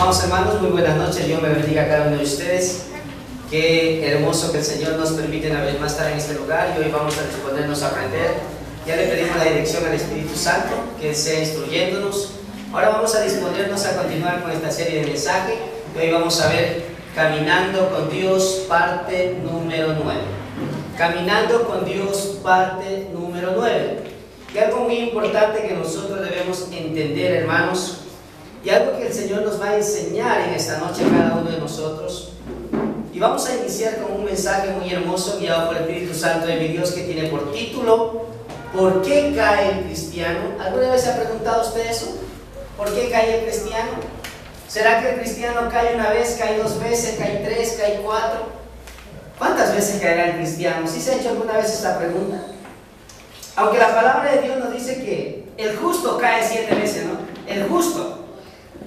Amados hermanos, muy buenas noches. Dios me bendiga a cada uno de ustedes. Qué hermoso que el Señor nos permite una vez más estar en este lugar, y hoy vamos a disponernos a aprender. Ya le pedimos la dirección al Espíritu Santo, que Él sea instruyéndonos. Ahora vamos a disponernos a continuar con esta serie de mensajes. Hoy vamos a ver Caminando con Dios, parte número 9. Caminando con Dios, parte número 9. Y algo muy importante que nosotros debemos entender, hermanos, y algo que el Señor nos va a enseñar en esta noche a cada uno de nosotros. Y vamos a iniciar con un mensaje muy hermoso guiado por el Espíritu Santo de mi Dios, que tiene por título: ¿por qué cae el cristiano? ¿Alguna vez se ha preguntado usted eso? ¿Por qué cae el cristiano? ¿Será que el cristiano cae una vez, cae dos veces, cae tres, cae cuatro? ¿Cuántas veces caerá el cristiano? ¿Sí se ha hecho alguna vez esta pregunta? Aunque la palabra de Dios nos dice que el justo cae 7 veces, ¿no? El justo.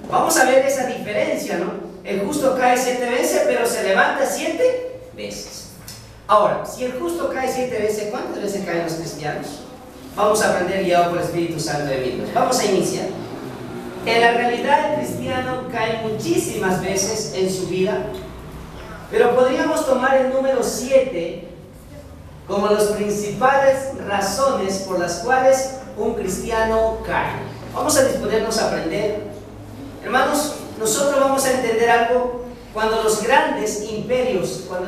Vamos a ver esa diferencia, ¿no? El justo cae 7 veces, pero se levanta 7 veces. Ahora, si el justo cae 7 veces, ¿cuántas veces caen los cristianos? Vamos a aprender guiado por el Espíritu Santo de Dios. Vamos a iniciar. En la realidad, el cristiano cae muchísimas veces en su vida, pero podríamos tomar el número 7 como las principales razones por las cuales un cristiano cae. Vamos a disponernos a aprender. Hermanos, nosotros vamos a entender algo. Cuando los grandes imperios han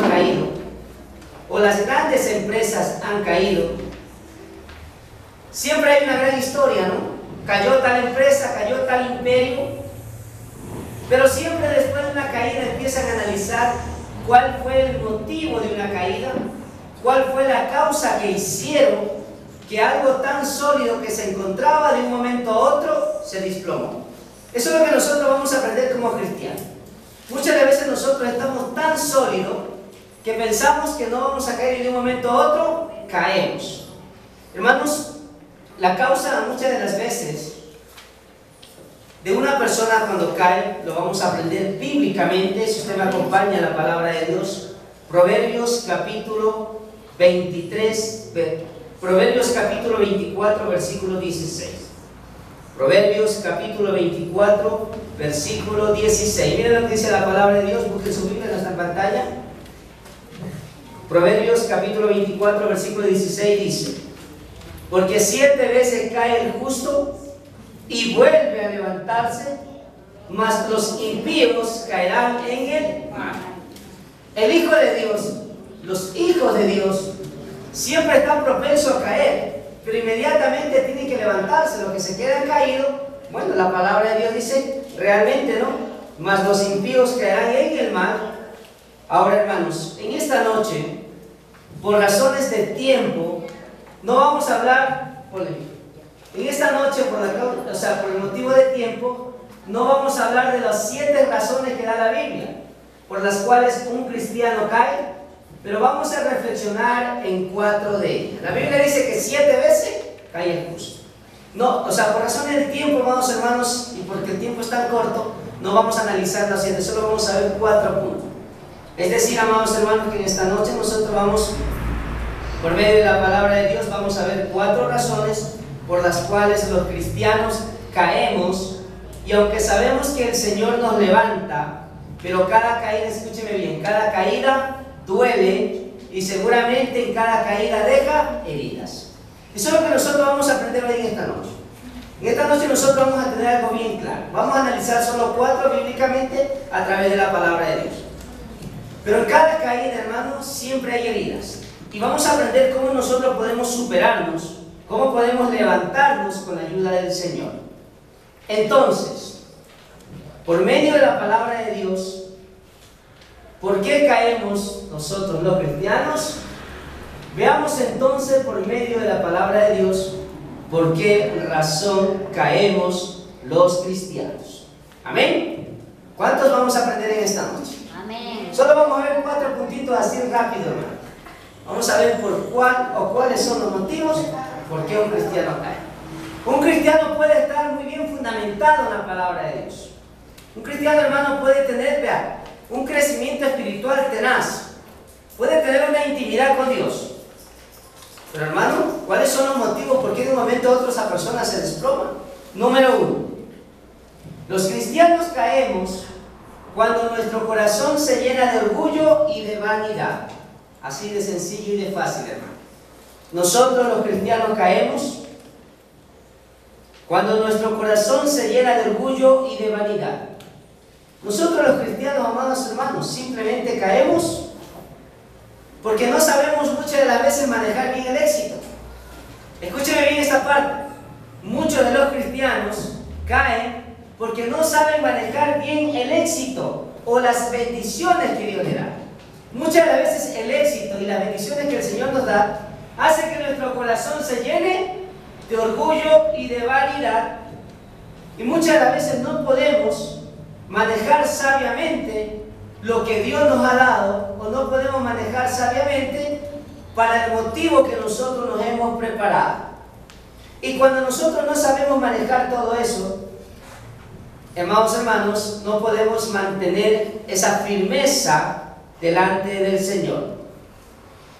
caído, o las grandes empresas han caído, siempre hay una gran historia, ¿no? Cayó tal empresa, cayó tal imperio, pero siempre después de una caída empiezan a analizar cuál fue el motivo de una caída, cuál fue la causa que hicieron que algo tan sólido que se encontraba de un momento a otro se desplomó. Eso es lo que nosotros vamos a aprender como cristianos. Muchas veces nosotros estamos tan sólidos que pensamos que no vamos a caer y de un momento a otro caemos. Hermanos, la causa muchas de las veces de una persona cuando cae, lo vamos a aprender bíblicamente, si usted me acompaña a la palabra de Dios. Proverbios capítulo 24, versículo 16. Proverbios capítulo 24, versículo 16. Miren lo que dice la palabra de Dios, busquen su Biblia, en pantalla. Proverbios capítulo 24, versículo 16 dice: porque 7 veces cae el justo y vuelve a levantarse, mas los impíos caerán en el mal. El Hijo de Dios, los hijos de Dios, siempre están propensos a caer, pero inmediatamente tienen que levantarse. Los que se quedan caídos, bueno, la palabra de Dios dice, realmente no, mas los impíos caerán en el mal. Ahora, hermanos, en esta noche, por razones de tiempo, no vamos a hablar en esta noche, por el motivo de tiempo, no vamos a hablar de las 7 razones que da la Biblia por las cuales un cristiano cae, pero vamos a reflexionar en 4 de ellas. La Biblia dice que 7 veces cae el justo. No, por razones de tiempo, amados hermanos, y porque el tiempo es tan corto, no vamos a analizar las 7, solo vamos a ver 4 puntos. Es decir, amados hermanos, que en esta noche nosotros vamos, por medio de la palabra de Dios, vamos a ver 4 razones por las cuales los cristianos caemos. Y aunque sabemos que el Señor nos levanta, pero cada caída, escúcheme bien, cada caída duele, y seguramente en cada caída deja heridas. Eso es lo que nosotros vamos a aprender hoy en esta noche. En esta noche nosotros vamos a tener algo bien claro. Vamos a analizar solo 4 bíblicamente a través de la palabra de Dios. Pero en cada caída, hermanos, siempre hay heridas. Y vamos a aprender cómo nosotros podemos superarnos, cómo podemos levantarnos con la ayuda del Señor. Entonces, por medio de la palabra de Dios, ¿por qué caemos nosotros los cristianos? Veamos entonces por medio de la palabra de Dios por qué razón caemos los cristianos. Amén. ¿Cuántos vamos a aprender en esta noche? Amén. Solo vamos a ver 4 puntitos así rápido, hermano. Vamos a ver por cuáles son los motivos por qué un cristiano cae. Un cristiano puede estar muy bien fundamentado en la palabra de Dios. Un cristiano, hermano, puede tener, un crecimiento espiritual tenaz. Puede tener una intimidad con Dios. Pero, hermano, ¿cuáles son los motivos por qué de un momento a otro esa persona se desploma? Número 1. Los cristianos caemos cuando nuestro corazón se llena de orgullo y de vanidad. Así de sencillo y de fácil, hermano. Nosotros los cristianos caemos cuando nuestro corazón se llena de orgullo y de vanidad. Nosotros los cristianos, amados hermanos, simplemente caemos porque no sabemos muchas de las veces manejar bien el éxito. Escúcheme bien esta parte. Muchos de los cristianos caen porque no saben manejar bien el éxito o las bendiciones que Dios le da. Muchas de las veces el éxito y las bendiciones que el Señor nos da hace que nuestro corazón se llene de orgullo y de vanidad, y muchas de las veces no podemos manejar sabiamente lo que Dios nos ha dado, o no podemos manejar sabiamente para el motivo que nosotros nos hemos preparado. Y cuando nosotros no sabemos manejar todo eso, amados hermanos, no podemos mantener esa firmeza delante del Señor.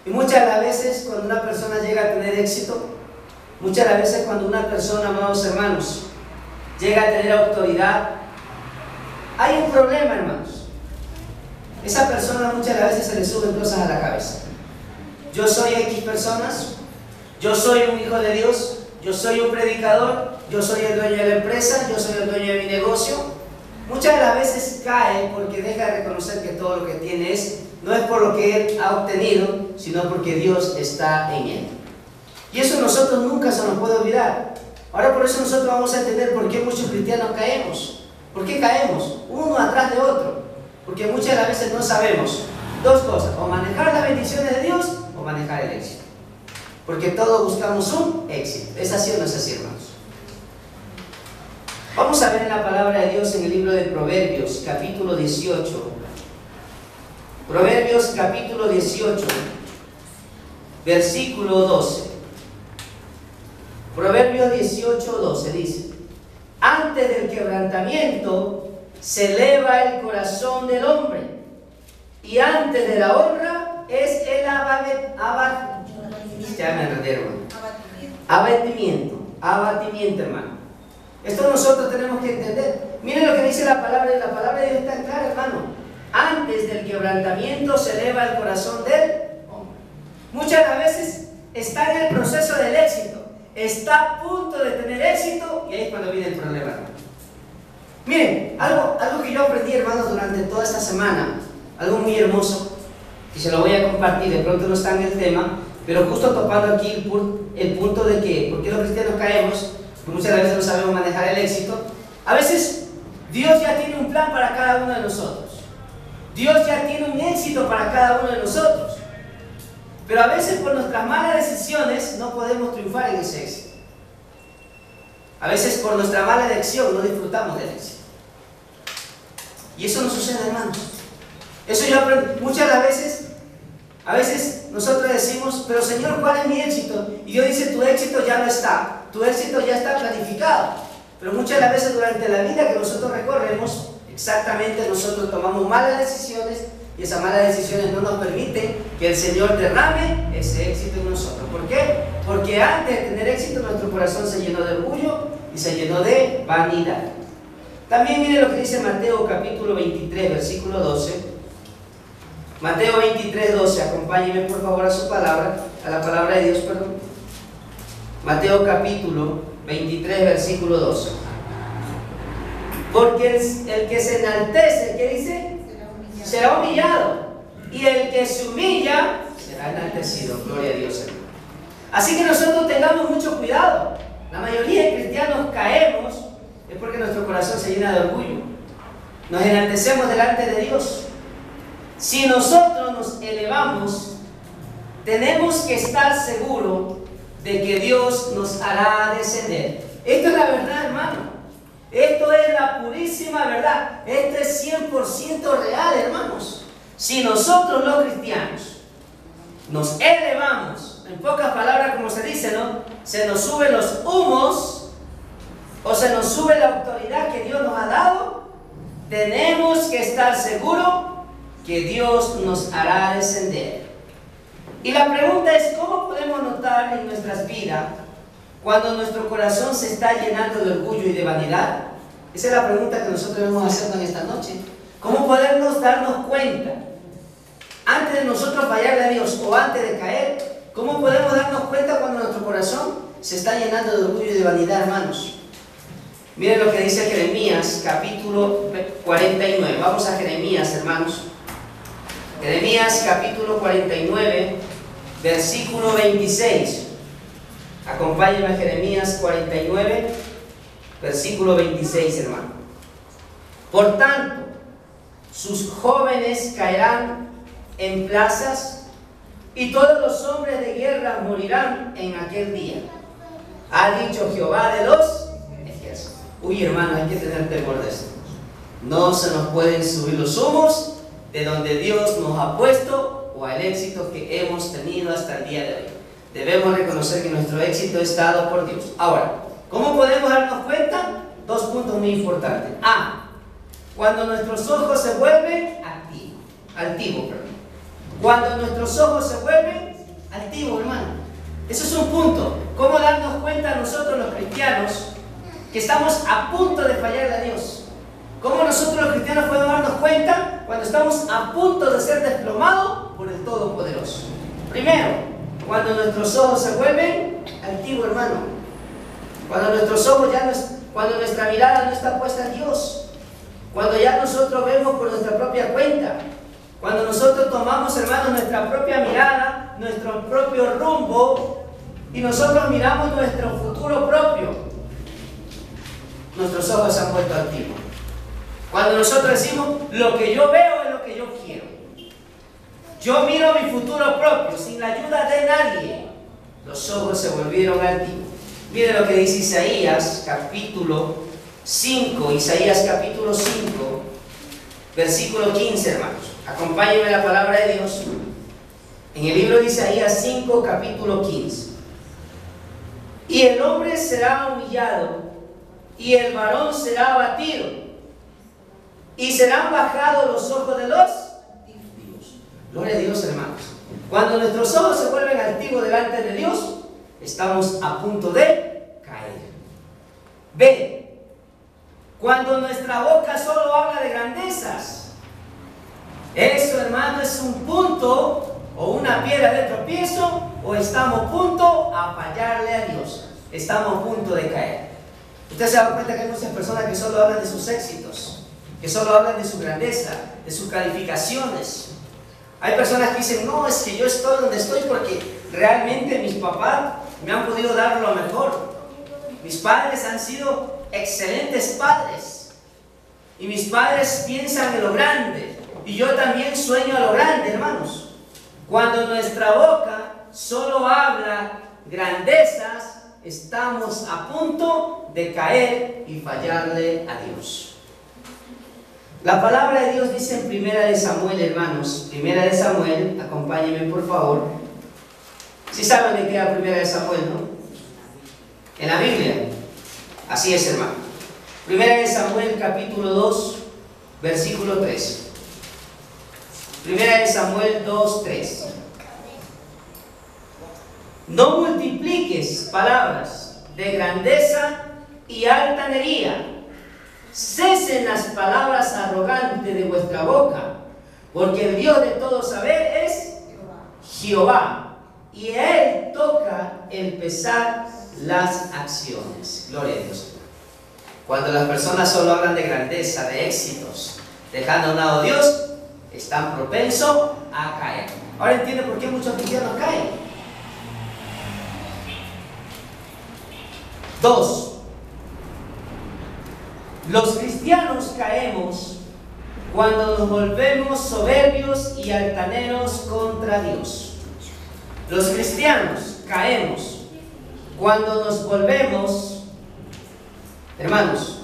Y muchas de las veces cuando una persona llega a tener éxito, muchas de las veces cuando una persona, amados hermanos, llega a tener autoridad, hay un problema, hermanos. Esa persona muchas de las veces se le suben cosas a la cabeza. Yo soy X personas, yo soy un hijo de Dios, yo soy un predicador, yo soy el dueño de la empresa, yo soy el dueño de mi negocio. Muchas de las veces cae porque deja de reconocer que todo lo que tiene no es por lo que él ha obtenido, sino porque Dios está en él. Y eso nosotros nunca se nos puede olvidar. Ahora por eso nosotros vamos a entender por qué muchos cristianos caemos. ¿Por qué caemos? Uno atrás de otro. Porque muchas de las veces no sabemos dos cosas: o manejar las bendiciones de Dios o manejar el éxito. Porque todos buscamos un éxito. ¿Es así o no es así, hermanos? Vamos a ver en la palabra de Dios en el libro de Proverbios, capítulo 18. Proverbios, capítulo 18, versículo 12. Proverbios 18, 12 dice: antes del quebrantamiento se eleva el corazón del hombre, y antes de la honra es el abatimiento, hermano. Esto nosotros tenemos que entender. Miren lo que dice la palabra, y la palabra de Dios está clara, hermano. Antes del quebrantamiento se eleva el corazón del hombre. Muchas de las veces está en el proceso del éxito, está a punto de tener éxito, y ahí es cuando viene el problema, hermano. Miren, algo que yo aprendí, hermanos, durante toda esta semana, algo muy hermoso, y se lo voy a compartir. De pronto no está en el tema, pero justo topando aquí el punto de que, ¿por qué los cristianos caemos? Porque muchas veces no sabemos manejar el éxito. A veces Dios ya tiene un plan para cada uno de nosotros. Dios ya tiene un éxito para cada uno de nosotros. Pero a veces por nuestras malas decisiones no podemos triunfar en ese éxito. A veces por nuestra mala elección no disfrutamos del éxito. Y eso no sucede, hermanos. Eso yo aprendí muchas de las veces. A veces nosotros decimos: pero Señor, ¿cuál es mi éxito? Y Dios dice: tu éxito ya no está. Tu éxito ya está planificado. Pero muchas de las veces durante la vida que nosotros recorremos, exactamente nosotros tomamos malas decisiones, y esas malas decisiones no nos permiten que el Señor derrame ese éxito en nosotros. ¿Por qué? Porque antes de tener éxito nuestro corazón se llenó de orgullo y se llenó de vanidad. También mire lo que dice Mateo capítulo 23, versículo 12. Mateo 23, 12, acompáñenme por favor a su palabra, a la palabra de Dios, perdón. Mateo capítulo 23, versículo 12. Porque el que se enaltece, ¿qué dice? Será humillado. Y el que se humilla será enaltecido. Gloria a Dios, hermano. Así que nosotros tengamos mucho cuidado. La mayoría de cristianos caemos es porque nuestro corazón se llena de orgullo. Nos enaltecemos delante de Dios. Si nosotros nos elevamos, tenemos que estar seguros de que Dios nos hará descender. Esto es la verdad, hermano. Esto es la purísima verdad. Esto es 100% real, hermanos. Si nosotros los cristianos nos elevamos, en pocas palabras como se dice, ¿no? Se nos suben los humos, o se nos sube la autoridad que Dios nos ha dado, tenemos que estar seguros que Dios nos hará descender. Y la pregunta es: ¿cómo podemos notar en nuestras vidas cuando nuestro corazón se está llenando de orgullo y de vanidad? Esa es la pregunta que nosotros debemos hacernos en esta noche. ¿Cómo podemos darnos cuenta, antes de nosotros fallarle a Dios o antes de caer, cómo podemos darnos cuenta cuando nuestro corazón se está llenando de orgullo y de vanidad, hermanos? Miren lo que dice Jeremías, capítulo 49. Vamos a Jeremías, hermanos. Jeremías, capítulo 49, versículo 26. Acompáñenme a Jeremías 49, versículo 26, hermano. Por tanto, sus jóvenes caerán en plazas y todos los hombres de guerra morirán en aquel día. Ha dicho Jehová de los ejércitos. Uy, hermano, hay que tener temor de esto. No se nos pueden subir los humos de donde Dios nos ha puesto o al éxito que hemos tenido hasta el día de hoy. Debemos reconocer que nuestro éxito es dado por Dios. Ahora, ¿cómo podemos darnos cuenta? Dos puntos muy importantes. A, cuando nuestros ojos se vuelven altivos. Cuando nuestros ojos se vuelven altivos, hermano. Eso es un punto. ¿Cómo darnos cuenta nosotros los cristianos que estamos a punto de fallarle a Dios? ¿Cómo nosotros los cristianos podemos darnos cuenta cuando estamos a punto de ser desplomados por el Todopoderoso? Primero, cuando nuestros ojos se vuelven altivos, hermano. Cuando nuestros ojos cuando nuestra mirada no está puesta en Dios. Cuando ya nosotros vemos por nuestra propia cuenta. Cuando nosotros tomamos, hermano, nuestra propia mirada, nuestro propio rumbo, y nosotros miramos nuestro futuro propio, nuestros ojos se han vuelto altivos. Cuando nosotros decimos, lo que yo veo es lo que yo quiero. Yo miro mi futuro propio, sin la ayuda de nadie. Los ojos se volvieron altivos. Miren lo que dice Isaías, capítulo 5. Isaías, capítulo 5, versículo 15, hermanos. Acompáñenme la palabra de Dios. En el libro de Isaías 5, capítulo 15. Y el hombre será humillado, y el varón será abatido, y serán bajados los ojos de los impíos. Gloria a Dios, hermanos. Cuando nuestros ojos se vuelven altivos delante de Dios, estamos a punto de caer. B, cuando nuestra boca solo habla de grandezas, eso, hermano, es un punto o una piedra de tropiezo, o estamos a punto a fallarle a Dios. Estamos a punto de caer. Usted se da cuenta que hay muchas personas que solo hablan de sus éxitos, que solo hablan de su grandeza, de sus calificaciones. Hay personas que dicen, no, es que yo estoy donde estoy porque realmente mis papás me han podido dar lo mejor. Mis padres han sido excelentes padres. Y mis padres piensan en lo grande. Y yo también sueño a lo grande, hermanos. Cuando nuestra boca solo habla grandezas, estamos a punto de caer y fallarle a Dios. La palabra de Dios dice en Primera de Samuel, hermanos. Primera de Samuel, acompáñenme por favor. Si saben de qué era Primera de Samuel, ¿no? En la Biblia. Así es, hermano. Primera de Samuel, capítulo 2, versículo 3. Primera de Samuel 2, 3. No multipliques palabras de grandeza y altanería. Cesen las palabras arrogantes de vuestra boca, porque el Dios de todo saber es Jehová, y Él toca el pesar las acciones. Gloria a Dios. Cuando las personas solo hablan de grandeza, de éxitos, dejando a un lado a Dios, están propensos a caer. Ahora entiende por qué muchos cristianos caen. 2. Los cristianos caemos cuando nos volvemos soberbios y altaneros contra Dios. Los cristianos caemos cuando nos volvemos, hermanos,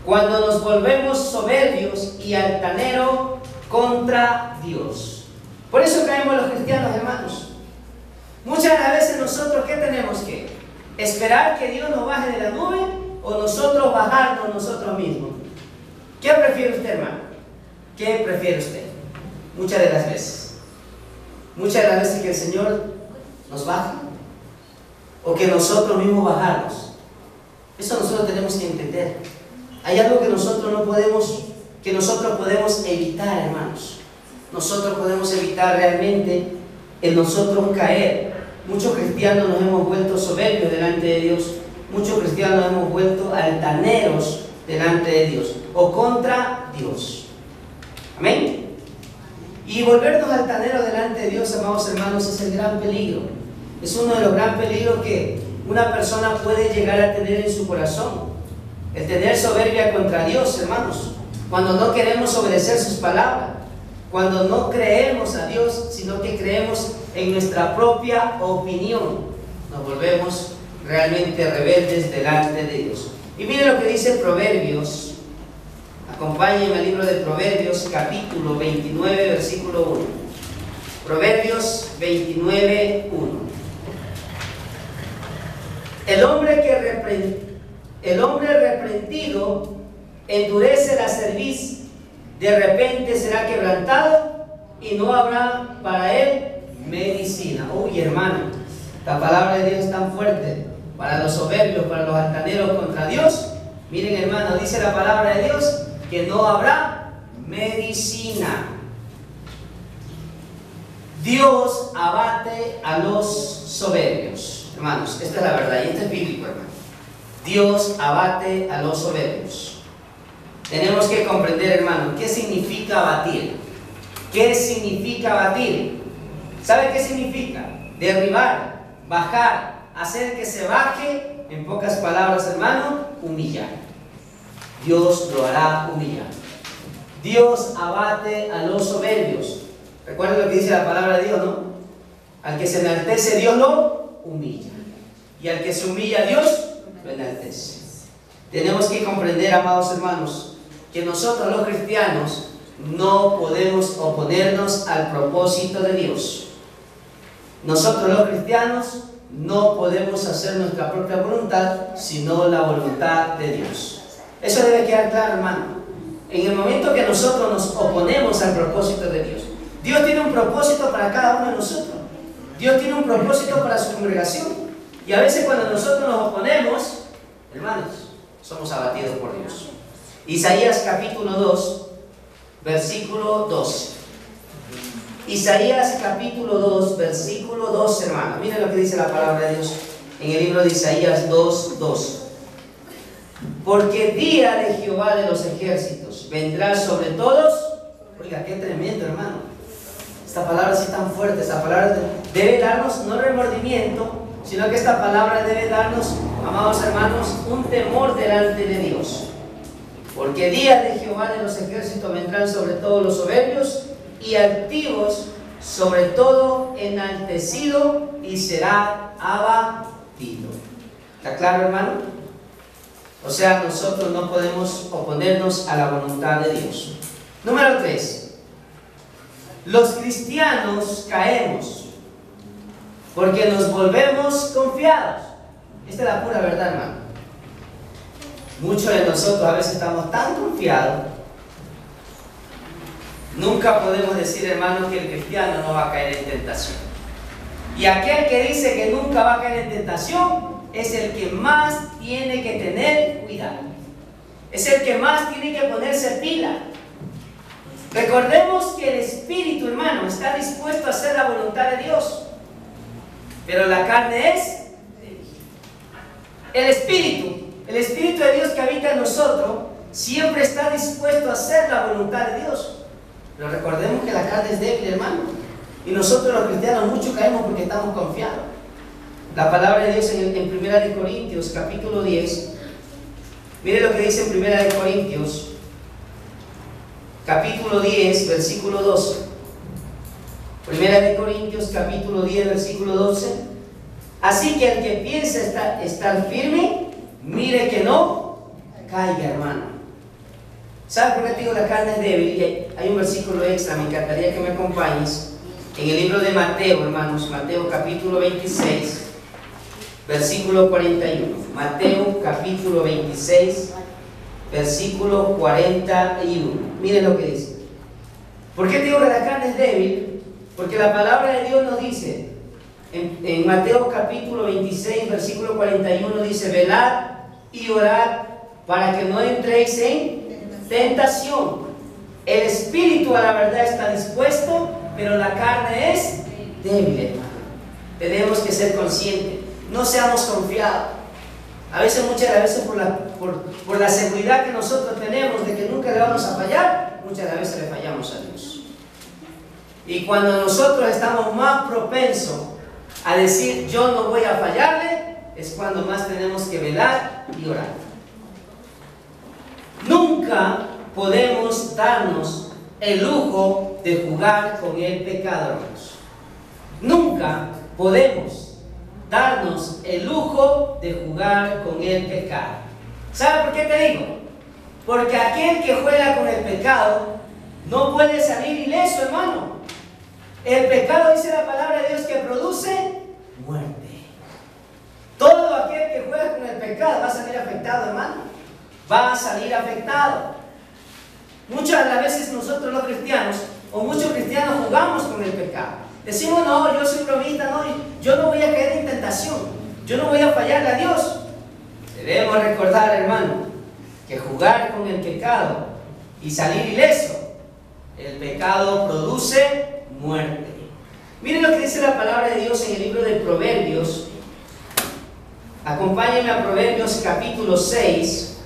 cuando nos volvemos soberbios y altaneros contra Dios. Por eso caemos los cristianos, hermanos. Muchas de las veces nosotros, ¿qué tenemos que? ¿Esperar que Dios nos baje de la nube o nosotros bajarnos nosotros mismos? ¿Qué prefiere usted, hermano? ¿Qué prefiere usted? Muchas de las veces. Muchas de las veces que el Señor nos baja o que nosotros mismos bajarnos. Eso nosotros tenemos que entender. Hay algo que nosotros no podemos, que nosotros podemos evitar, hermanos. Nosotros podemos evitar realmente el nosotros caer. Muchos cristianos nos hemos vuelto soberbios delante de Dios. Muchos cristianos nos hemos vuelto altaneros delante de Dios o contra Dios. Amén. Y volvernos altaneros delante de Dios, amados hermanos, es el gran peligro. Es uno de los gran peligros que una persona puede llegar a tener en su corazón. El tener soberbia contra Dios, hermanos. Cuando no queremos obedecer sus palabras. Cuando no creemos a Dios, sino que creemos en nuestra propia opinión. Nos volvemos realmente rebeldes delante de Dios. Y miren lo que dice Proverbios. Acompáñenme al libro de Proverbios, capítulo 29, versículo 1. Proverbios 29, 1. El hombre reprendido endurece la cerviz, de repente será quebrantado y no habrá para él medicina. Uy, hermano, la palabra de Dios es tan fuerte para los soberbios, para los altaneros contra Dios. Miren, hermano, dice la palabra de Dios que no habrá medicina. Dios abate a los soberbios. Hermanos, esta es la verdad y esto es bíblico, hermano. Dios abate a los soberbios. Tenemos que comprender, hermano, ¿qué significa abatir? ¿Qué significa abatir? ¿Sabe qué significa? Derribar, bajar, hacer que se baje. En pocas palabras, hermano, humillar. Dios lo hará humillar. Dios abate a los soberbios. Recuerden lo que dice la palabra de Dios, ¿no? Al que se enaltece, Dios lo humilla. Y al que se humilla, Dios lo enaltece. Tenemos que comprender, amados hermanos, que nosotros los cristianos no podemos oponernos al propósito de Dios. Nosotros los cristianos no podemos hacer nuestra propia voluntad, sino la voluntad de Dios. Eso debe quedar claro, hermano. En el momento que nosotros nos oponemos al propósito de Dios, Dios tiene un propósito para cada uno de nosotros. Dios tiene un propósito para su congregación. Y a veces cuando nosotros nos oponemos, hermanos, somos abatidos por Dios. Isaías capítulo 2, versículo 12. Isaías capítulo 2, versículo 2, hermano. Miren lo que dice la palabra de Dios en el libro de Isaías 2, 2. Porque día de Jehová de los ejércitos vendrá sobre todos. Oiga, qué tremendo, hermano. Esta palabra sí es tan fuerte. Esta palabra debe darnos no remordimiento, sino que esta palabra debe darnos, amados hermanos, un temor delante de Dios. Porque día de Jehová de los ejércitos vendrán sobre todos los soberbios y altivos, sobre todo enaltecido, y será abatido. ¿Está claro, hermano? O sea, nosotros no podemos oponernos a la voluntad de Dios. Número 3. Los cristianos caemos porque nos volvemos confiados. Esta es la pura verdad, hermano. Muchos de nosotros a veces estamos tan confiados. Nunca podemos decir, hermano, que el cristiano no va a caer en tentación. Y aquel que dice que nunca va a caer en tentación es el que más tiene que tener cuidado. Es el que más tiene que ponerse pila. Recordemos que el espíritu, hermano, está dispuesto a hacer la voluntad de Dios, pero la carne es el espíritu de Dios que habita en nosotros siempre está dispuesto a hacer la voluntad de Dios. Pero recordemos que la carne es débil, hermano, y nosotros los cristianos mucho caemos porque estamos confiados. La palabra de Dios en 1 de Corintios capítulo 10. Mire lo que dice en 1 de Corintios capítulo 10 versículo 12. 1 de Corintios capítulo 10 versículo 12. Así que el que piensa estar firme, mire que no caiga, hermano. ¿Sabe por qué te digo la carne es débil? Y hay un versículo extra, me encantaría que me acompañes. En el libro de Mateo, hermanos, Mateo capítulo 26, versículo 41. Mateo capítulo 26, versículo 41. Miren lo que dice. ¿Por qué digo que la carne es débil? Porque la palabra de Dios nos dice, en Mateo capítulo 26, versículo 41, dice: velad y orad para que no entréis en tentación. El espíritu a la verdad está dispuesto, pero la carne es débil, hermano. Tenemos que ser conscientes, no seamos confiados. A veces, muchas veces por la seguridad que nosotros tenemos de que nunca le vamos a fallar, muchas veces le fallamos a Dios. Y cuando nosotros estamos más propensos a decir yo no voy a fallarle, es cuando más tenemos que velar y orar. Nunca podemos darnos el lujo de jugar con el pecado, hermanos. Nunca podemos darnos el lujo de jugar con el pecado. ¿Sabe por qué te digo? Porque aquel que juega con el pecado no puede salir ileso, hermano. El pecado, dice la palabra de Dios, que produce muerte. Todo aquel que juega con el pecado va a salir afectado, hermano. Va a salir afectado. Muchas de las veces nosotros los cristianos, o muchos cristianos, jugamos con el pecado. Decimos, no, yo soy bromista, no, yo no voy a caer en tentación, yo no voy a fallarle a Dios. Debemos recordar, hermano, que jugar con el pecado y salir ileso, el pecado produce muerte. Miren lo que dice la palabra de Dios en el libro de Proverbios. Acompáñenme a Proverbios capítulo 6.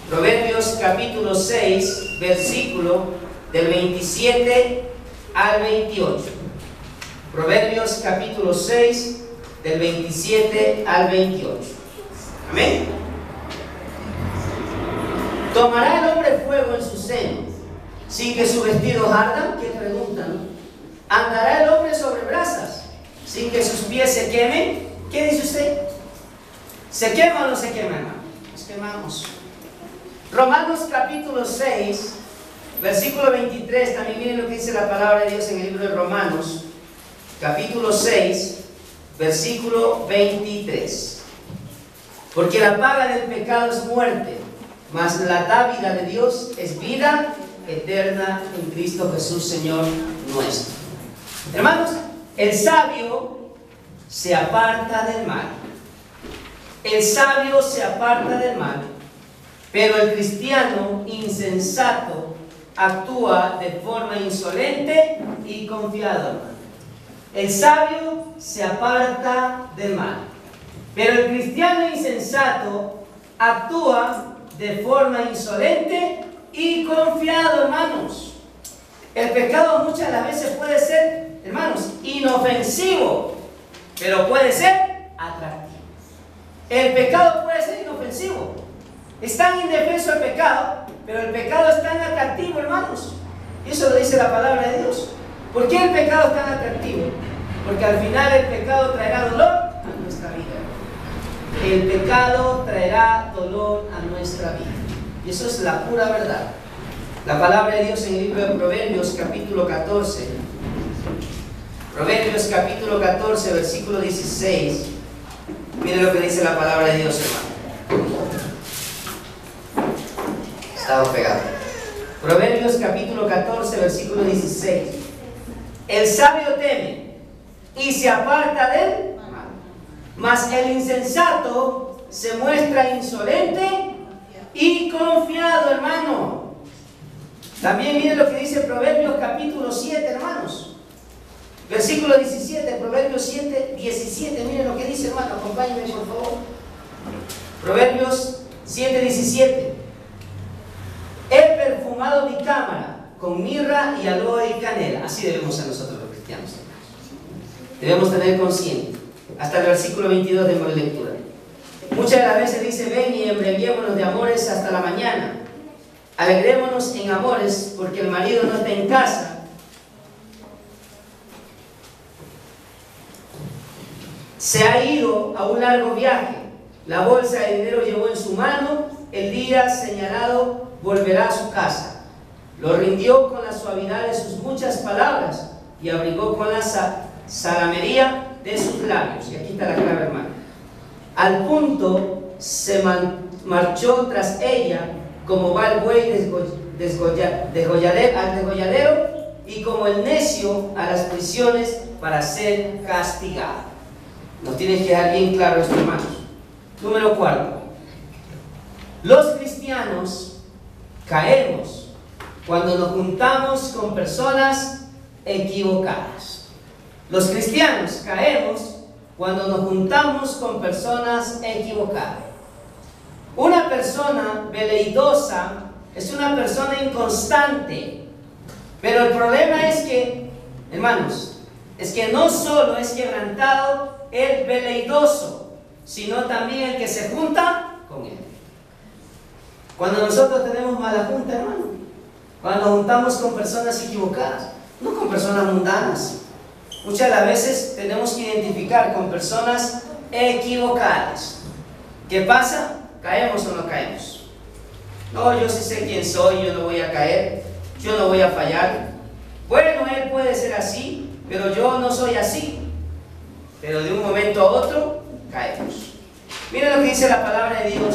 Proverbios capítulo 6, versículo del 27 al 28. Proverbios capítulo 6, del 27 al 28. Amén. ¿Tomará el hombre fuego en su seno sin que sus vestidos ardan? ¿Qué pregunta, no? ¿Andará el hombre sobre brasas sin que sus pies se quemen? ¿Qué dice usted? ¿Se quema o no se quema, hermano? Nos quemamos. Romanos capítulo 6, versículo 23, también miren lo que dice la palabra de Dios en el libro de Romanos, capítulo 6, versículo 23. Porque la paga del pecado es muerte, mas la dádiva de Dios es vida eterna en Cristo Jesús, Señor nuestro. Hermanos, el sabio se aparta del mal. El sabio se aparta del mal, pero el cristiano insensato actúa de forma insolente y confiado, hermano. El sabio se aparta del mal, pero el cristiano insensato actúa de forma insolente y confiado, hermanos. El pecado muchas de las veces puede ser, hermanos, inofensivo, pero puede ser atractivo. El pecado puede ser inofensivo. Es tan indefenso el pecado, pero el pecado es tan atractivo, hermanos. Y eso lo dice la palabra de Dios. ¿Por qué el pecado es tan atractivo? Porque al final el pecado traerá dolor a nuestra vida. El pecado traerá dolor a nuestra vida. Y eso es la pura verdad. La palabra de Dios en el libro de Proverbios capítulo 14. Proverbios capítulo 14, versículo 16. Miren lo que dice la palabra de Dios, hermano. Estamos pegados. Proverbios capítulo 14, versículo 16. El sabio teme y se aparta del mal, mas el insensato se muestra insolente y confiado, hermano. También miren lo que dice Proverbios capítulo 7, hermanos. Versículo 17, Proverbios 7, 17. Miren lo que dice, hermano. Acompáñenme, por favor. Proverbios 7, 17. He perfumado mi cámara con mirra y aloe y canela. Así debemos ser nosotros los cristianos. Debemos tener consciente. Hasta el versículo 22 de mi lectura. Muchas de las veces dice: ven y embriaguémonos de amores hasta la mañana. Alegrémonos en amores porque el marido no está en casa. Se ha ido a un largo viaje. La bolsa de dinero llevó en su mano. El día señalado volverá a su casa. Lo rindió con la suavidad de sus muchas palabras y abrigó con la zalamería de sus labios. Y aquí está la clave, hermano. Al punto se marchó tras ella, como va el buey al degolladero, y como el necio a las prisiones para ser castigado. Nos tiene que quedar bien claro esto, hermanos. Número 4. Los cristianos caemos cuando nos juntamos con personas equivocadas. Los cristianos caemos cuando nos juntamos con personas equivocadas. Una persona veleidosa es una persona inconstante. Pero el problema es que, hermanos, es que no solo es quebrantado el veleidoso, sino también el que se junta con él. Cuando nosotros tenemos mala junta, hermano, cuando nos juntamos con personas equivocadas, no con personas mundanas. Muchas de las veces tenemos que identificar con personas equivocadas. ¿Qué pasa? ¿Caemos o no caemos? No, yo sí sé quién soy, yo no voy a caer, yo no voy a fallar. Bueno, él puede ser así, pero yo no soy así. Pero de un momento a otro, caemos. Miren lo que dice la palabra de Dios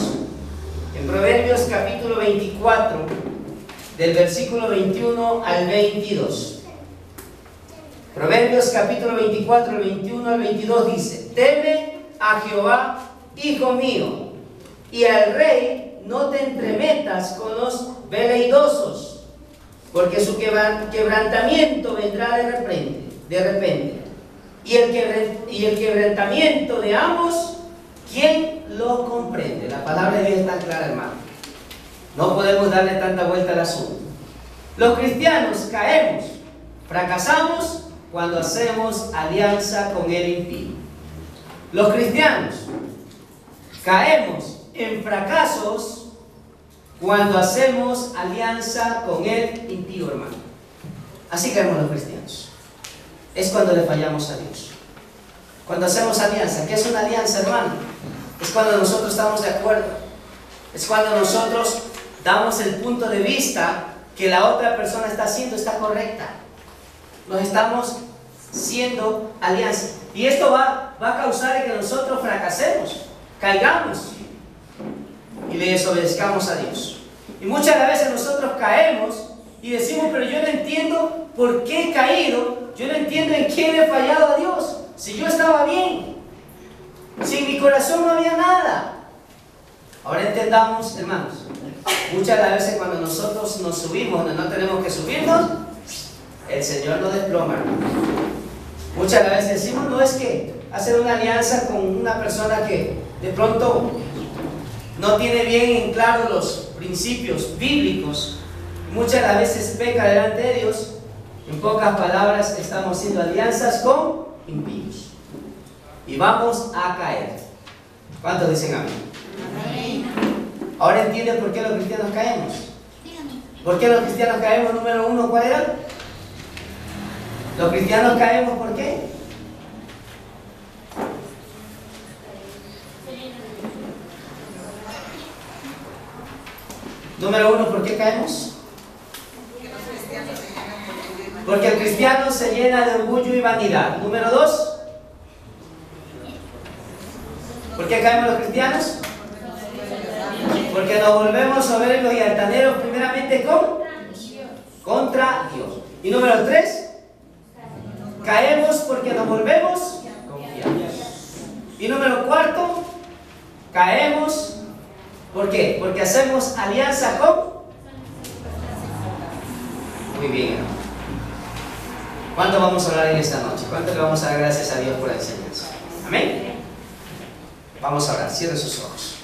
en Proverbios capítulo 24, del versículo 21 al 22. Proverbios capítulo 24, del 21 al 22 dice: Teme a Jehová, hijo mío, y al rey no te entremetas con los veleidosos, porque su quebrantamiento vendrá de repente, y el quebrantamiento de ambos, ¿quién lo comprende? La palabra de Dios es tan clara, hermano. No podemos darle tanta vuelta al asunto. Los cristianos caemos, fracasamos cuando hacemos alianza con el impío. Los cristianos caemos en fracasos cuando hacemos alianza con el impío, hermano. Así caemos los cristianos. Es cuando le fallamos a Dios. Cuando hacemos alianza. ¿Qué es una alianza, hermano? Es cuando nosotros estamos de acuerdo. Es cuando nosotros damos el punto de vista que la otra persona está haciendo está correcta. Nos estamos haciendo alianza. Y esto va a causar que nosotros fracasemos, caigamos y le desobedezcamos a Dios. Y muchas veces nosotros caemos y decimos: pero yo no entiendo por qué he caído, yo no entiendo en qué le he fallado a Dios, si yo estaba bien, si en mi corazón no había nada. Ahora entendamos, hermanos, muchas veces cuando nosotros nos subimos donde no tenemos que subirnos, el Señor nos desploma. Muchas veces decimos: no, es que hacer una alianza con una persona que de pronto no tiene bien en claro los principios bíblicos, muchas veces peca delante de Dios. En pocas palabras, estamos haciendo alianzas con impíos y vamos a caer. ¿Cuántos dicen amén? Amén. Ahora entienden por qué los cristianos caemos. ¿Por qué los cristianos caemos? Número uno, ¿cuál era? Los cristianos caemos, ¿por qué? Número uno, ¿por qué caemos? Porque el cristiano se llena de orgullo y vanidad. Número dos, ¿por qué caemos los cristianos? Porque nos volvemos soberbios y altaneros, primeramente contra Dios. Y número tres, caemos porque nos volvemos confiados. Y número cuarto, caemos, ¿por qué? Porque hacemos alianza con... Muy bien, hermano. ¿Cuánto vamos a hablar en esta noche? ¿Cuánto le vamos a dar gracias a Dios por la enseñanza? Amén. Vamos a orar. Cierre sus ojos.